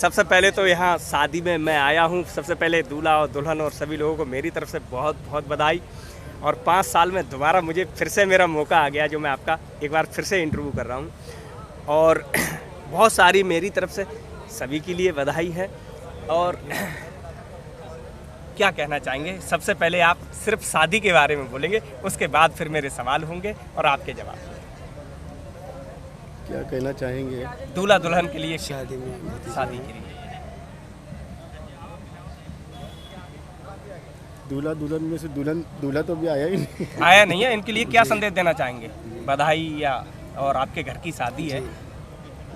सबसे पहले तो यहाँ शादी में मैं आया हूँ। सबसे पहले दूल्हा और दुल्हन और सभी लोगों को मेरी तरफ से बहुत बहुत बधाई। और 5 साल में दोबारा मुझे फिर से मेरा मौका आ गया, जो मैं आपका एक बार फिर से इंटरव्यू कर रहा हूँ। और बहुत सारी मेरी तरफ से सभी के लिए बधाई है। और क्या कहना चाहेंगे? सबसे पहले आप सिर्फ शादी के बारे में बोलेंगे, उसके बाद फिर मेरे सवाल होंगे और आपके जवाब। क्या कहना चाहेंगे? दूल्हा दुल्हन के लिए, शादी के लिए। दूल्हा दुल्हन में से दूल्हा तो अभी आया ही नहीं। आया नहीं है, इनके लिए क्या संदेश देना चाहेंगे? बधाई या और आपके घर की शादी है।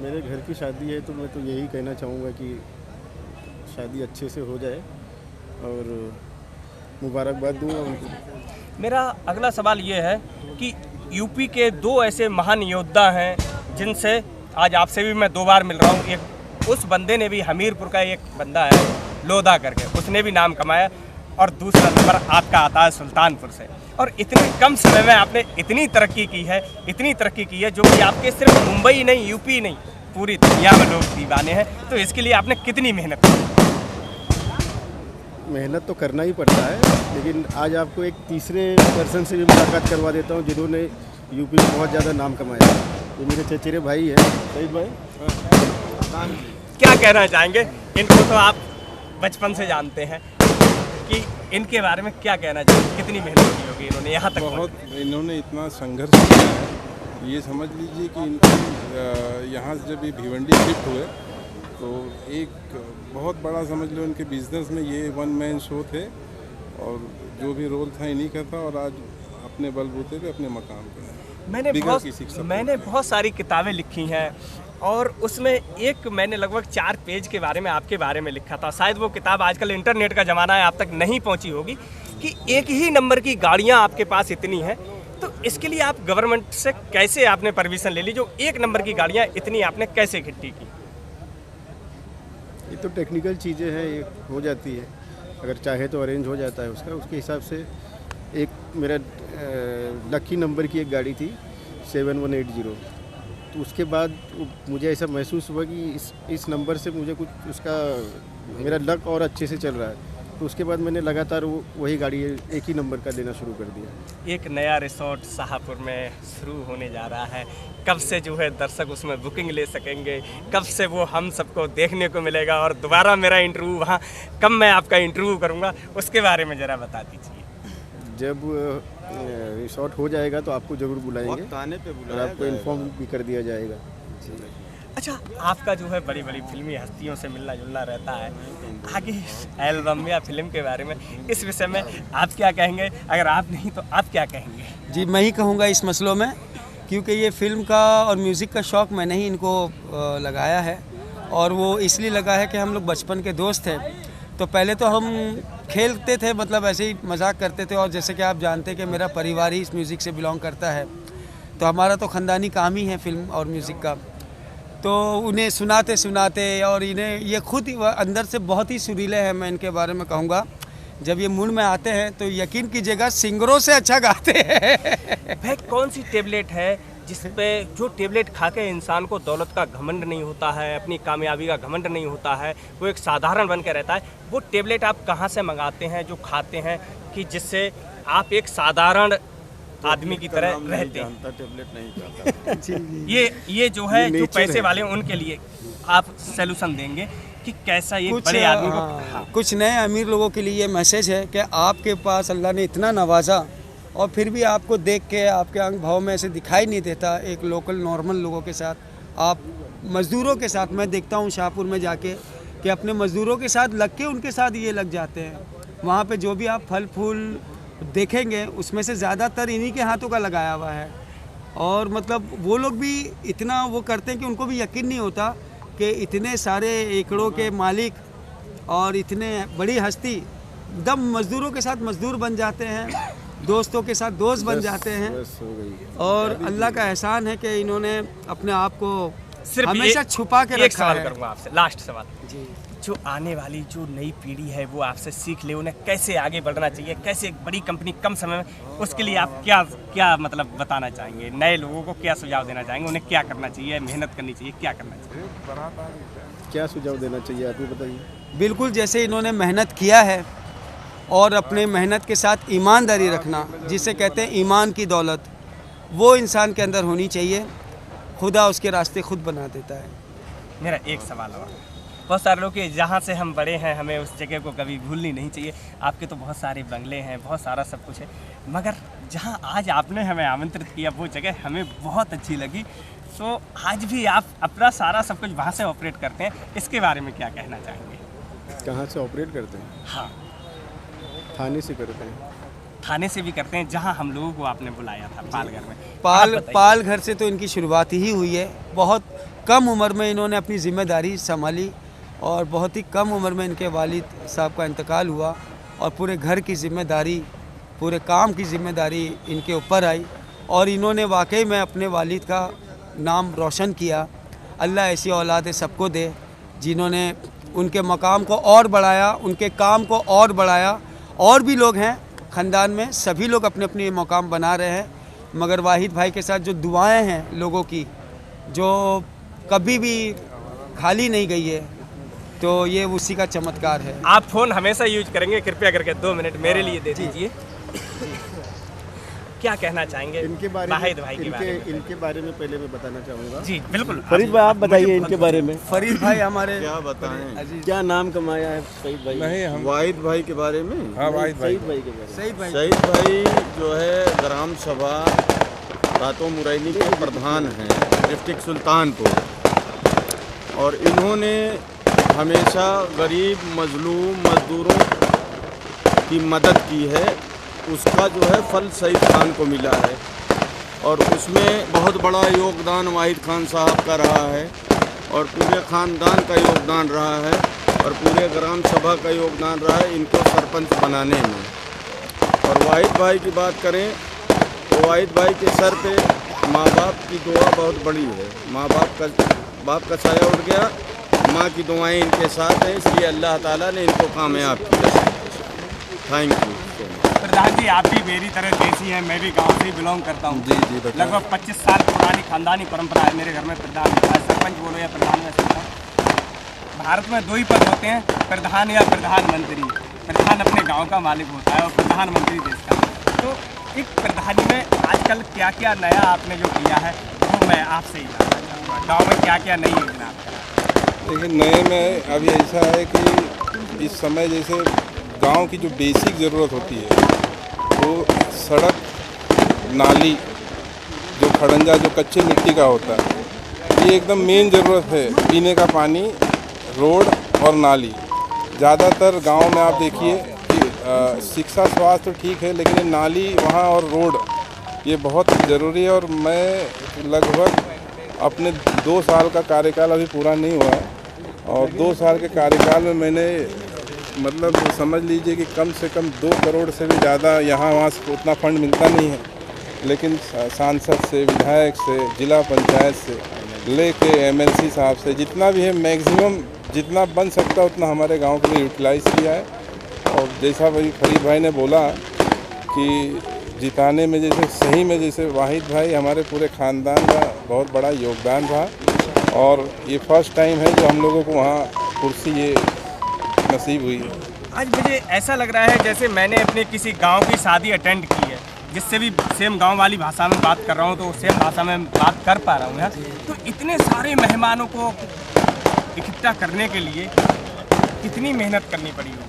मेरे घर की शादी है तो मैं तो यही कहना चाहूँगा कि शादी अच्छे से हो जाए और मुबारकबाद दूँगा उनको। मेरा अगला सवाल ये है कि यूपी के 2 ऐसे महान योद्धा हैं जिनसे आज आपसे भी मैं 2 बार मिल रहा हूँ। एक उस बंदे ने भी, हमीरपुर का एक बंदा है लोधा करके, उसने भी नाम कमाया। और दूसरा नंबर आपका आता है सुल्तानपुर से। और इतने कम समय में आपने इतनी तरक्की की है, जो कि आपके सिर्फ मुंबई नहीं, यूपी नहीं, पूरी दुनिया में लोग दीवाने हैं। तो इसके लिए आपने कितनी मेहनत की? मेहनत तो करना ही पड़ता है, लेकिन आज आपको एक तीसरे पर्सन से भी मुलाकात करवा देता हूँ जिन्होंने यूपी में बहुत ज़्यादा नाम कमाया है। ये मेरे चचेरे भाई हैं, सईद भाई। क्या कहना चाहेंगे? इनको तो आप बचपन से जानते हैं, कि इनके बारे में क्या कहना चाहिए? कितनी मेहनत की होगी इन्होंने यहाँ तक? बहुत, इन्होंने इतना संघर्ष किया है। ये समझ लीजिए कि इनके यहाँ से जब ये भिवंडी शिफ्ट हुए तो एक बहुत बड़ा, समझ लो, इनके बिजनेस में ये 1 मैन शो थे और जो भी रोल था इन्हीं का था। और आज अपने बलबूते पे अपने मकाम पे मैंने बहुत सारी किताबें लिखी हैं और उसमें एक मैंने लगभग 4 पेज के बारे में आपके बारे में लिखा था। शायद वो किताब, आजकल इंटरनेट का ज़माना है, आप तक नहीं पहुंची होगी, कि एक ही नंबर की गाड़ियां आपके पास इतनी हैं। तो इसके लिए आप गवर्नमेंट से कैसे आपने परमिशन ले ली? जो 1 नंबर की गाड़ियां इतनी आपने कैसे इकट्ठी की? ये तो टेक्निकल चीज़ें हैं, ये हो जाती है। अगर चाहे तो अरेंज हो जाता है उसके हिसाब से। एक मेरा लकी नंबर की एक गाड़ी थी 7180। तो उसके बाद मुझे ऐसा महसूस हुआ कि इस नंबर से मुझे कुछ उसका मेरा लक और अच्छे से चल रहा है। तो उसके बाद मैंने लगातार वही गाड़ी एक ही नंबर का लेना शुरू कर दिया। एक नया रिसोर्ट शाहपुर में शुरू होने जा रहा है। कब से जो है दर्शक उसमें बुकिंग ले सकेंगे? कब से वो हम सबको देखने को मिलेगा? और दोबारा मेरा इंटरव्यू वहाँ, कब मैं आपका इंटरव्यू करूँगा, उसके बारे में ज़रा बता दीजिए। जब रिसोर्ट हो जाएगा तो आपको ज़रूर बुलाएंगे और आपको इन्फॉर्म भी कर दिया जाएगा। अच्छा, आपका जो है बड़ी बड़ी फिल्मी हस्तियों से मिलना जुलना रहता है। आगे एल्बम या फिल्म के बारे में, इस विषय में आप क्या कहेंगे? अगर आप नहीं तो आप क्या कहेंगे? जी, मैं ही कहूँगा इस मसलों में, क्योंकि ये फिल्म का और म्यूज़िक का शौक़ मैंने ही इनको लगाया है। और वो इसलिए लगा है कि हम लोग बचपन के दोस्त थे। तो पहले तो हम खेलते थे, मतलब ऐसे ही मजाक करते थे। और जैसे कि आप जानते हैं कि मेरा परिवार ही इस म्यूज़िक से बिलोंग करता है, तो हमारा तो ख़ानदानी काम ही है फिल्म और म्यूज़िक का। तो उन्हें सुनाते सुनाते, और इन्हें ये खुद अंदर से बहुत ही सुरीले हैं। मैं इनके बारे में कहूँगा, जब ये मूड में आते हैं तो यकीन कीजिएगा सिंगरों से अच्छा गाते हैं। भाई, कौन सी टेबलेट है जिस पे, जो टेबलेट खा के इंसान को दौलत का घमंड नहीं होता है, अपनी कामयाबी का घमंड नहीं होता है, वो एक साधारण बन के रहता है? वो टेबलेट आप कहाँ से मंगाते हैं, जो खाते हैं, कि जिससे आप एक साधारण आदमी की तरह रहते हैं? टेबलेट नहीं खाता। ये जो है, जो पैसे वाले हैं उनके लिए आप सॉल्यूशन देंगे कि कैसा ये बड़े आदमी को? कुछ नए अमीर लोगों के लिए ये मैसेज है कि आपके पास अल्लाह ने इतना नवाजा और फिर भी आपको देख के आपके अंग भाव में ऐसे दिखाई नहीं देता। एक लोकल नॉर्मल लोगों के साथ, आप मज़दूरों के साथ, मैं देखता हूँ शाहपुर में जाके कि अपने मज़दूरों के साथ लग के उनके साथ ये लग जाते हैं। वहाँ पे जो भी आप फल फूल देखेंगे उसमें से ज़्यादातर इन्हीं के हाथों का लगाया हुआ है। और मतलब वो लोग भी इतना वो करते हैं कि उनको भी यकीन नहीं होता कि इतने सारे एकड़ों के मालिक और इतने बड़ी हस्ती एकदम मज़दूरों के साथ मज़दूर बन जाते हैं, दोस्तों के साथ दोस्त बन जाते हैं। और अल्लाह का एहसान है कि इन्होंने अपने आप को सिर्फ हमेशा छुपा के रखा है। एक सवाल करूँगा आपसे, लास्ट सवाल जी, जो आने वाली जो नई पीढ़ी है वो आपसे सीख ले, उन्हें कैसे आगे बढ़ना चाहिए, कैसे एक बड़ी कंपनी कम समय में, उसके लिए आप क्या मतलब बताना चाहेंगे? नए लोगों को क्या सुझाव देना चाहेंगे? उन्हें क्या करना चाहिए, मेहनत करनी चाहिए, क्या करना चाहिए? क्या सुझाव देना चाहिए, आप ही बताइए। बिल्कुल, जैसे इन्होंने मेहनत किया है और अपने मेहनत के साथ ईमानदारी रखना, जिसे कहते हैं ईमान की दौलत, वो इंसान के अंदर होनी चाहिए। खुदा उसके रास्ते खुद बना देता है। मेरा एक सवाल और, बहुत सारे लोग कि जहाँ से हम बड़े हैं हमें उस जगह को कभी भूलनी नहीं चाहिए। आपके तो बहुत सारे बंगले हैं, बहुत सारा सब कुछ है, मगर जहाँ आज आपने हमें आमंत्रित किया वो जगह हमें बहुत अच्छी लगी। तो आज भी आप अपना सारा सब कुछ वहाँ से ऑपरेट करते हैं, इसके बारे में क्या कहना चाहेंगे? कहाँ से ऑपरेट करते हैं? हाँ, थाने से करते हैं। थाने से भी करते हैं, जहाँ हम लोगों को आपने बुलाया था पालघर में। पाल घर से तो इनकी शुरुआत ही हुई है। बहुत कम उम्र में इन्होंने अपनी ज़िम्मेदारी संभाली और बहुत ही कम उम्र में इनके वालिद साहब का इंतकाल हुआ और पूरे घर की ज़िम्मेदारी, पूरे काम की ज़िम्मेदारी इनके ऊपर आई और इन्होंने वाकई में अपने वालिद का नाम रोशन किया। अल्लाह ऐसी औलाद सबको दे जिन्होंने उनके मकाम को और बढ़ाया, उनके काम को और बढ़ाया। और भी लोग हैं ख़ानदान में, सभी लोग अपने अपने मकाम बना रहे हैं, मगर वाहिद भाई के साथ जो दुआएं हैं लोगों की, जो कभी भी खाली नहीं गई है, तो ये उसी का चमत्कार है। आप फ़ोन हमेशा यूज करेंगे, कृपया करके 2 मिनट मेरे लिए दे दीजिए। क्या कहना चाहेंगे इनके बारे वाहिद में? भाई के बारे में? इनके बारे में पहले मैं बताना चाहूँगा। जी बिल्कुल, फरीद भाई आप बताइए इनके बारे में। फरीद भाई हमारे क्या बताएं, क्या नाम कमाया है सईद भाई? नहीं, हम वाहिद भाई के बारे में। हाँ, वाहिद भाई। सईद भाई के बारे में। सईद सईद भाई जो है ग्राम सभा रातो मुरैनी के प्रधान हैं डिस्ट्रिक्ट सुल्तानपुर, और इन्होंने हमेशा गरीब मजलूम मजदूरों की मदद की है। उसका जो है फल सईद खान को मिला है और उसमें बहुत बड़ा योगदान वाहिद खान साहब का रहा है और पूरे ख़ानदान का योगदान रहा है और पूरे ग्राम सभा का योगदान रहा है इनको सरपंच बनाने में। और वाहिद भाई की बात करें तो वाहिद भाई के सर पे माँ बाप की दुआ बहुत बड़ी है। बाप का साया उठ गया, माँ की दुआएं इनके साथ हैं, इसलिए अल्लाह ताला ने इनको कामयाब किया। Thank you. प्रधान जी, आप भी मेरी तरह देसी हैं, मैं भी गांव से ही बिलोंग करता हूं। जी जी बताएं। लगभग 25 साल पुरानी खानदानी परंपरा है मेरे घर में। प्रधान, सरपंच बोलो या प्रधान में सकता हूँ। भारत में 2 ही पद होते हैं, प्रधान या प्रधानमंत्री। प्रधान अपने गांव का मालिक होता है और प्रधानमंत्री देश का। तो एक प्रधानी में आजकल क्या क्या नया आपने जो किया है वो मैं आपसे ही जानना चाहूँगा। गाँव में क्या क्या नई योजना आपका? देखिए, नए में अभी ऐसा है कि इस समय जैसे गांव की जो बेसिक ज़रूरत होती है वो सड़क, नाली, जो खड़ंजा जो कच्चे मिट्टी का होता है, ये एकदम मेन ज़रूरत है। पीने का पानी, रोड और नाली। ज़्यादातर गांव में आप देखिए कि शिक्षा स्वास्थ्य तो ठीक है, लेकिन ये नाली वहाँ और रोड ये बहुत ज़रूरी है। और मैं लगभग अपने 2 साल का कार्यकाल अभी पूरा नहीं हुआ है और 2 साल के कार्यकाल में मैंने मतलब समझ लीजिए कि कम से कम 2 करोड़ से भी ज़्यादा यहाँ वहाँ से उतना फंड मिलता नहीं है, लेकिन सांसद से, विधायक से, जिला पंचायत से लेके एमएलसी साहब से जितना भी है मैक्सिमम जितना बन सकता है उतना हमारे गांव के लिए यूटिलाइज़ किया है। और जैसा भाई फरीद भाई ने बोला कि जिताने में जैसे सही में जैसे वाहिद भाई हमारे पूरे ख़ानदान का बहुत बड़ा योगदान रहा और ये फर्स्ट टाइम है जो हम लोगों को वहाँ कुर्सी ये नसीब हुई है। आज मुझे ऐसा लग रहा है जैसे मैंने अपने किसी गांव की शादी अटेंड की है, जिससे भी सेम गांव वाली भाषा में बात कर रहा हूं तो सेम भाषा में बात कर पा रहा हूं यार। तो इतने सारे मेहमानों को इकट्ठा करने के लिए कितनी मेहनत करनी पड़ी होगी?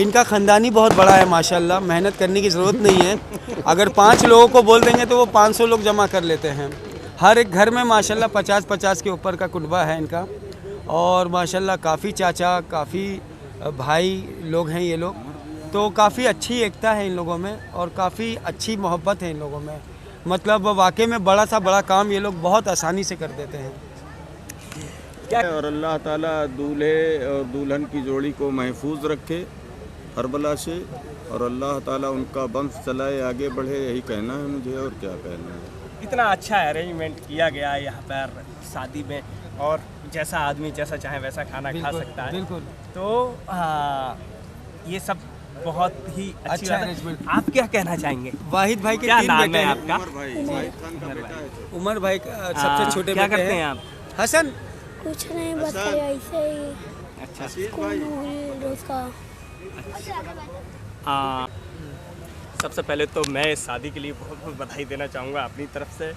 इनका ख़ानदानी बहुत बड़ा है माशाल्लाह, मेहनत करने की ज़रूरत नहीं है। अगर 5 लोगों को बोल देंगे तो वो 500 लोग जमा कर लेते हैं। हर एक घर में माशाल्लाह 50-50 के ऊपर का कुनबा है इनका और माशाल्लाह काफ़ी चाचा, काफ़ी भाई लोग हैं ये लोग। तो काफ़ी अच्छी एकता है इन लोगों में और काफ़ी अच्छी मोहब्बत है इन लोगों में। मतलब वाकई में बड़ा सा बड़ा काम ये लोग बहुत आसानी से कर देते हैं। और अल्लाह ताला दूल्हे और दुल्हन की जोड़ी को महफूज रखे हर बला से और अल्लाह ताला उनका वंश चलाए, आगे बढ़े, यही कहना है मुझे और क्या कहना है। इतना अच्छा अरेंजमेंट किया गया है यहाँ पर शादी में और जैसा आदमी जैसा चाहे वैसा खाना खा सकता है। बिल्कुल। तो ये सब बहुत ही अच्छी अच्छा बात है। arrangement। आप क्या कहना चाहेंगे? वाहिद भाई के क्या 3 नाम बेटे है हैं। आपका? वाहिद खान का बेटा है। उमर भाई सबसे छोटे क्या बेटे करते हैं हैं आप? हसन कुछ नहीं, बस खाली ऐसे ही अच्छा स्कूल रोज का। सबसे पहले तो मैं इस शादी के लिए बहुत बहुत बधाई देना चाहूँगा अपनी तरफ से,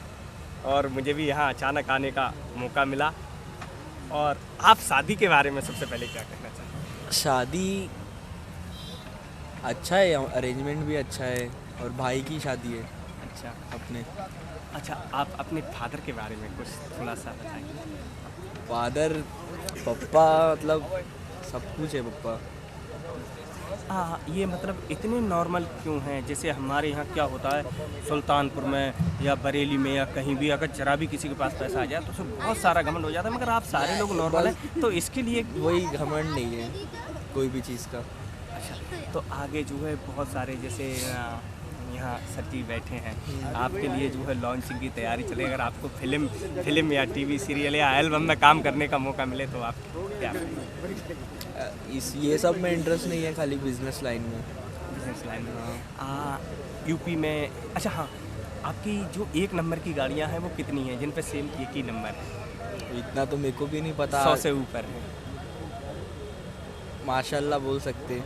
और मुझे भी यहाँ अचानक आने का मौका मिला। और आप शादी के बारे में सबसे पहले क्या कहना चाहेंगे? शादी अच्छा है, अरेंजमेंट भी अच्छा है और भाई की शादी है अच्छा अपने। अच्छा, आप अपने फादर के बारे में कुछ थोड़ा सा बताइए। फादर पप्पा मतलब सब कुछ है पप्पा। हाँ, ये मतलब इतने नॉर्मल क्यों हैं? जैसे हमारे यहाँ क्या होता है सुल्तानपुर में या बरेली में या कहीं भी, अगर जरा भी किसी के पास पैसा आ जाए तो उसमें बहुत सारा घमंड हो जाता है, मगर आप सारे लोग नॉर्मल हैं, तो इसके लिए वही घमंड नहीं है कोई भी चीज़ का। अच्छा, तो आगे जो है बहुत सारे जैसे यहाँ सर जी बैठे हैं, आपके लिए जो है लॉन्चिंग की तैयारी चले, अगर आपको फिल्म या टीवी सीरियल या एल्बम में काम करने का मौका मिले तो आप क्या ये सब में इंटरेस्ट नहीं है, खाली बिजनेस लाइन में। बिजनेस लाइन में यूपी में? अच्छा हाँ, आपकी जो 1 नंबर की गाड़ियाँ हैं वो कितनी हैं जिन पे सेम एक ही नंबर है? इतना तो मेरे को भी नहीं पता। 100 से ऊपर है? माशाल्लाह बोल सकते।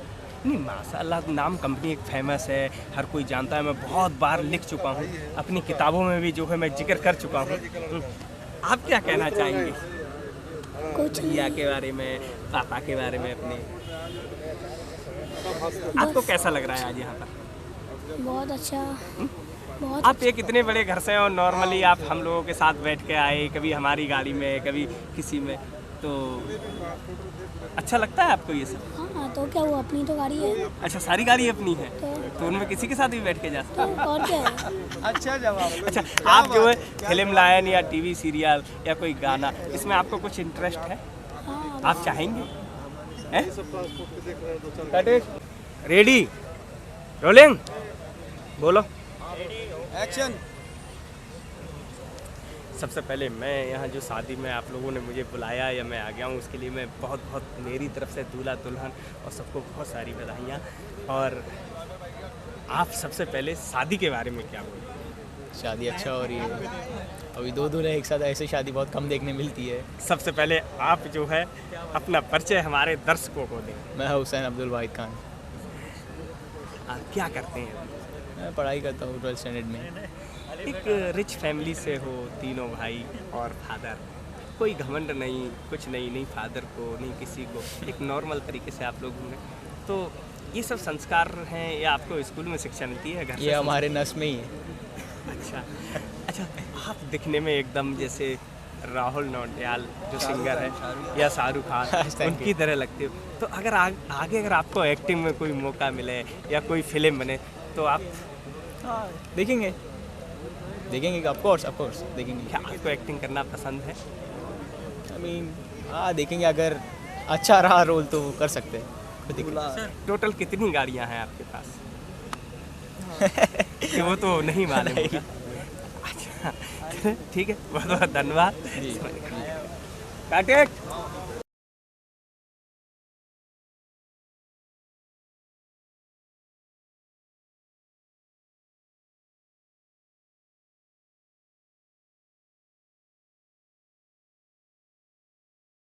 नहीं, माशाल्लाह नाम कंपनी एक फेमस है, हर कोई जानता है, मैं बहुत बार लिख चुका हूँ, अपनी किताबों में भी जो है मैं जिक्र कर चुका हूँ। आप क्या कहना चाहेंगे कुछ भैया के बारे में, पापा के बारे में अपने? आपको कैसा लग रहा है आज यहाँ पर? बहुत अच्छा, बहुत आप एक इतने बड़े घर से और नॉर्मली आप हम लोगों के साथ बैठ के आए, कभी हमारी गाड़ी में कभी किसी में, तो अच्छा लगता है आपको ये सब? हाँ, तो क्या वो अपनी तो गाड़ी है, अच्छा, सारी गाड़ी अपनी है तो तो उनमें किसी के साथ भी बैठ के जा सकते हैं? और क्या है। अच्छा जवाब। अच्छा, आप जो है फिल्म लाइन या टीवी सीरियल या कोई गाना, इसमें आपको कुछ इंटरेस्ट है? हाँ, आप चाहेंगे? रेडी, रोलिंग, बोलो। एक्शन। सबसे पहले मैं यहाँ जो शादी में आप लोगों ने मुझे बुलाया या मैं आ गया हूँ, उसके लिए मैं बहुत बहुत मेरी तरफ से दूल्हा दुल्हन और सबको बहुत सारी बधाइयाँ। और आप सबसे पहले शादी के बारे में क्या बोलेंगे? शादी अच्छा हो रही है, अभी 2 दूल्हे एक साथ ऐसे शादी बहुत कम देखने मिलती है। सबसे पहले आप जो है अपना परिचय हमारे दर्शकों को दें। मैं हुसैन अब्दुल वाहिद खान, आप क्या करते हैं? मैं पढ़ाई करता हूँ 12th स्टैंडर्ड में। एक रिच फैमिली से हो, तीनों भाई और फादर, कोई घमंड नहीं, कुछ नहीं फादर को नहीं किसी को, एक नॉर्मल तरीके से आप लोग होंगे, तो ये सब संस्कार हैं या आपको स्कूल में शिक्षा मिलती है घर से? ये हमारे नस में ही है। अच्छा अच्छा, आप दिखने में एकदम जैसे राहुल नौटियाल जो सिंगर है या शाहरुख खान उनकी तरह लगते हो, तो अगर आगे अगर आपको एक्टिंग में कोई मौका मिले या कोई फिल्म बने तो आप देखेंगे ऑफ कोर्स देखेंगे। क्या आपको एक्टिंग करना पसंद है? आई मीन हाँ, देखेंगे, अगर अच्छा रहा रोल तो कर सकते हैं, कोई दिक्कत नहीं। टोटल कितनी गाड़ियाँ हैं आपके पास? कि वो तो नहीं मालूम होगा। अच्छा ठीक है, बहुत बहुत धन्यवाद। काटे।